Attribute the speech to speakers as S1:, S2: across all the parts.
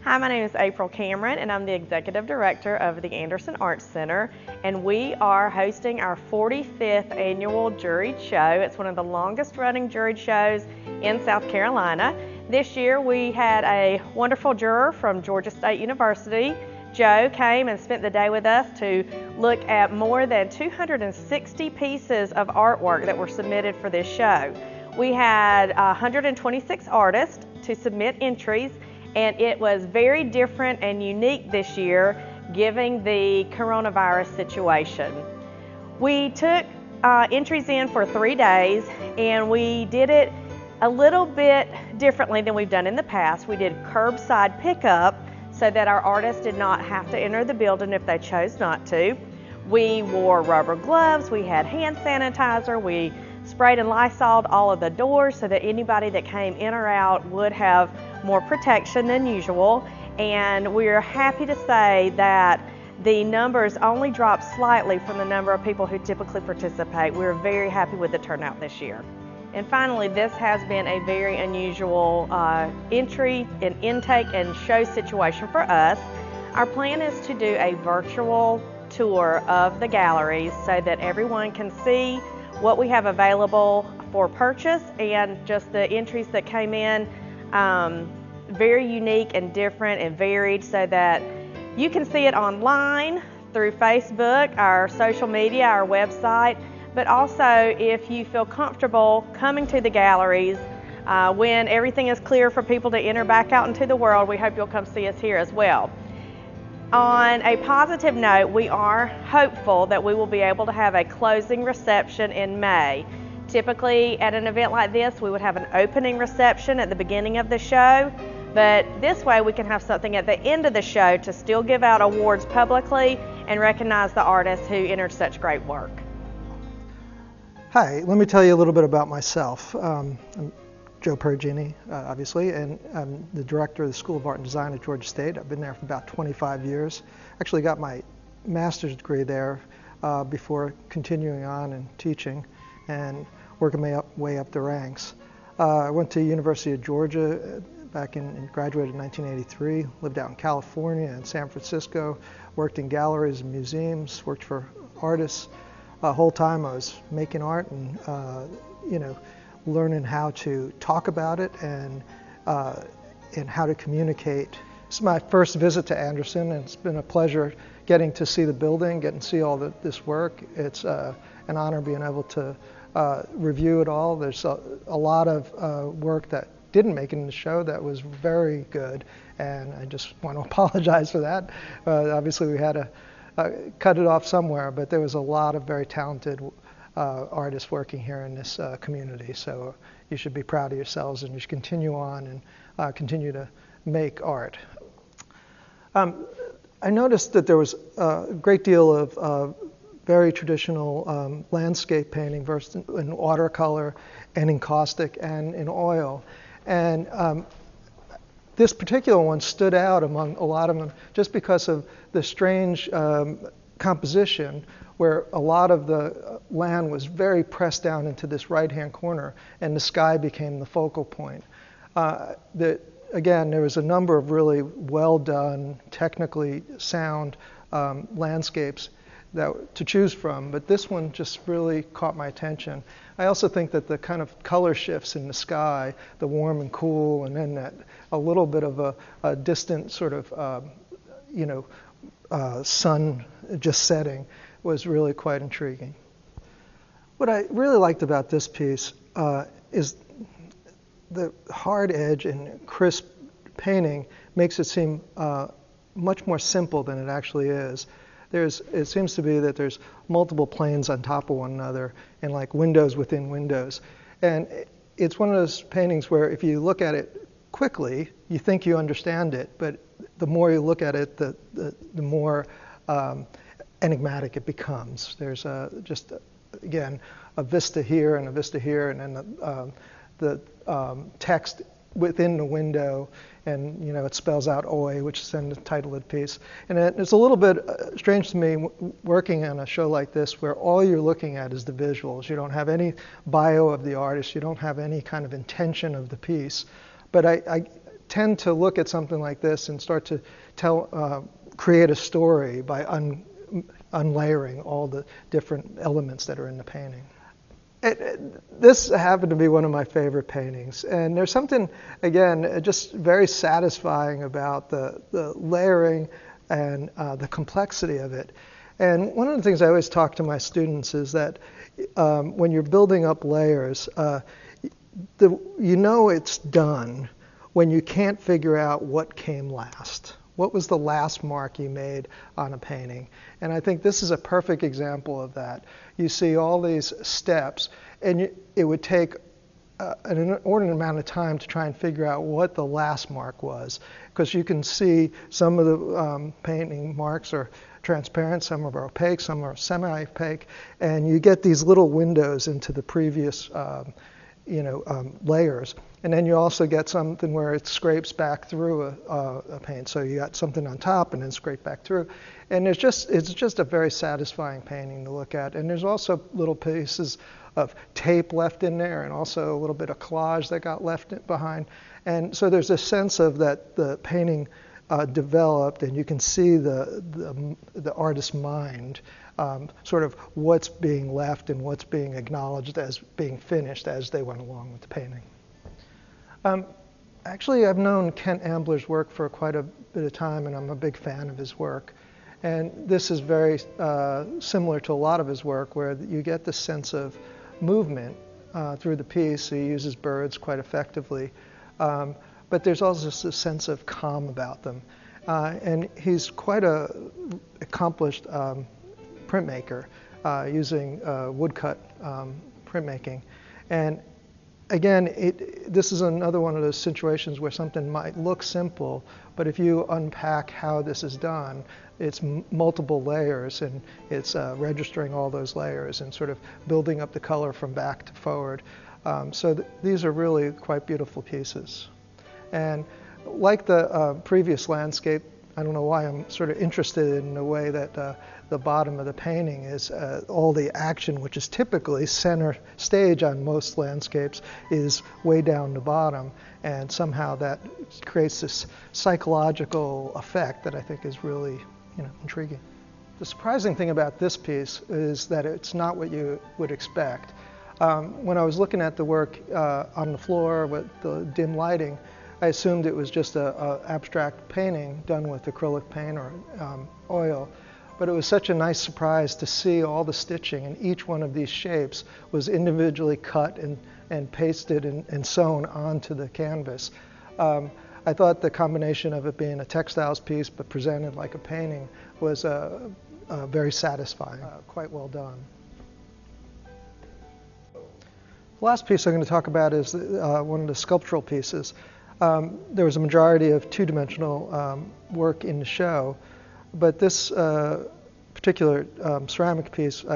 S1: Hi, my name is April Cameron, and I'm the Executive Director of the Anderson Arts Center, and we are hosting our 45th Annual Juried Show. It's one of the longest running juried shows in South Carolina. This year we had a wonderful juror from Georgia State University. Joe came and spent the day with us to look at more than 260 pieces of artwork that were submitted for this show. We had 126 artists to submit entries, and it was very different and unique this year given the coronavirus situation. We took entries in for 3 days, and we did it a little bit differently than we've done in the past. We did curbside pickup so that our artists did not have to enter the building if they chose not to. We wore rubber gloves, we had hand sanitizer, we sprayed and Lysoled all of the doors so that anybody that came in or out would have more protection than usual. And we're happy to say that the numbers only dropped slightly from the number of people who typically participate. We're very happy with the turnout this year. And finally, this has been a very unusual entry and intake and show situation for us. Our plan is to do a virtual tour of the galleries so that everyone can see what we have available for purchase and just the entries that came in, very unique and different and varied, so that you can see it online through Facebook, our social media, our website, but also if you feel comfortable coming to the galleries when everything is clear for people to enter back out into the world, we hope you'll come see us here as well. On a positive note, we are hopeful that we will be able to have a closing reception in May. Typically at an event like this, we would have an opening reception at the beginning of the show, but this way we can have something at the end of the show to still give out awards publicly and recognize the artists who entered such great work.
S2: Hi, let me tell you a little bit about myself. I'm Joe Peragine, obviously, and I'm the director of the School of Art and Design at Georgia State. I've been there for about 25 years. Actually got my master's degree there before continuing on and teaching and working my way up the ranks. I went to University of Georgia back and graduated in 1983, lived out in California and San Francisco, worked in galleries and museums, worked for artists. The whole time I was making art and, learning how to talk about it and how to communicate. This is my first visit to Anderson, and it's been a pleasure getting to see the building, getting to see all this work. It's an honor being able to review it all. There's a lot of work that didn't make it in the show that was very good, and I just want to apologize for that. Obviously we had to cut it off somewhere, but there was a lot of very talented artists working here in this community, so you should be proud of yourselves and you should continue on and continue to make art. I noticed that there was a great deal of very traditional landscape painting versed in watercolor and in caustic and in oil, and this particular one stood out among a lot of them just because of the strange composition, where a lot of the land was very pressed down into this right-hand corner, and the sky became the focal point. Again, there was a number of really well-done, technically sound landscapes to choose from, but this one just really caught my attention. I also think that the kind of color shifts in the sky, the warm and cool, and then that a little bit of a distant sort of, sun just setting was really quite intriguing. What I really liked about this piece is the hard edge and crisp painting makes it seem much more simple than it actually is. It seems to be that there's multiple planes on top of one another and like windows within windows. And it's one of those paintings where if you look at it quickly, you think you understand it, but the more you look at it, the more enigmatic it becomes. There's just, again, a vista here and a vista here, and then the text within the window, and it spells out "Oi," which is in the title of the piece. And it's a little bit strange to me working on a show like this where all you're looking at is the visuals. You don't have any bio of the artist. You don't have any kind of intention of the piece. But I tend to look at something like this and start to create a story by unlayering all the different elements that are in the painting. This happened to be one of my favorite paintings, and there's something, again, just very satisfying about the layering and the complexity of it. And one of the things I always talk to my students is that when you're building up layers, you know it's done when you can't figure out what came last. What was the last mark you made on a painting? And I think this is a perfect example of that. You see all these steps, and it would take an inordinate amount of time to try and figure out what the last mark was, because you can see some of the painting marks are transparent, some are opaque, some are semi-opaque, and you get these little windows into the previous layers. And then you also get something where it scrapes back through a paint. So you got something on top and then scrape back through. And it's just a very satisfying painting to look at. And there's also little pieces of tape left in there, and also a little bit of collage that got left behind. And so there's a sense of that the painting developed, and you can see the artist's mind, sort of what's being left and what's being acknowledged as being finished as they went along with the painting. Actually, I've known Kent Ambler's work for quite a bit of time, and I'm a big fan of his work. And this is very similar to a lot of his work, where you get the sense of movement through the piece. He uses birds quite effectively. But there's also just a sense of calm about them. And he's quite an accomplished printmaker, using woodcut printmaking. And again, this is another one of those situations where something might look simple, but if you unpack how this is done, it's multiple layers, and it's registering all those layers and sort of building up the color from back to forward. So these are really quite beautiful pieces. And like the previous landscape, I don't know why I'm sort of interested in the way that the bottom of the painting is all the action, which is typically center stage on most landscapes, is way down the bottom. And somehow that creates this psychological effect that I think is really, intriguing. The surprising thing about this piece is that it's not what you would expect. When I was looking at the work on the floor with the dim lighting, I assumed it was just an abstract painting done with acrylic paint or oil. But it was such a nice surprise to see all the stitching, and each one of these shapes was individually cut and pasted and sewn onto the canvas. I thought the combination of it being a textiles piece but presented like a painting was very satisfying, quite well done. The last piece I'm going to talk about is one of the sculptural pieces. There was a majority of two-dimensional work in the show, but this particular ceramic piece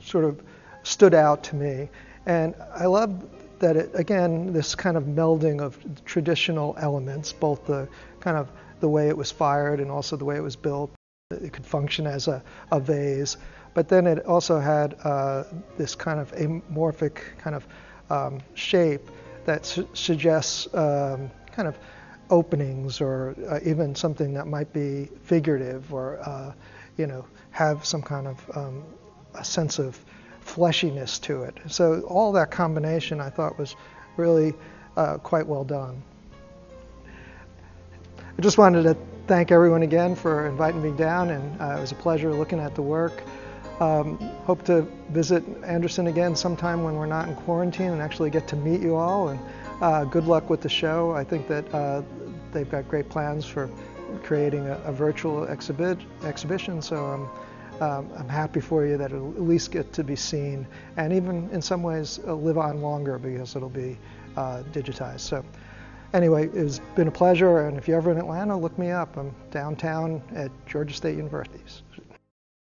S2: sort of stood out to me. And I love that it, again, this kind of melding of traditional elements, both the kind of the way it was fired and also the way it was built. It could function as a vase, but then it also had this kind of amorphic kind of shape that suggests kind of openings, or even something that might be figurative, or have some kind of a sense of fleshiness to it. So all that combination I thought was really quite well done. I just wanted to thank everyone again for inviting me down, and it was a pleasure looking at the work. Hope to visit Anderson again sometime when we're not in quarantine and actually get to meet you all, and good luck with the show. I think that they've got great plans for creating a virtual exhibition, so I'm happy for you that it'll at least get to be seen, and even in some ways live on longer because it'll be digitized. So anyway, it's been a pleasure, and if you're ever in Atlanta, look me up. I'm downtown at Georgia State University.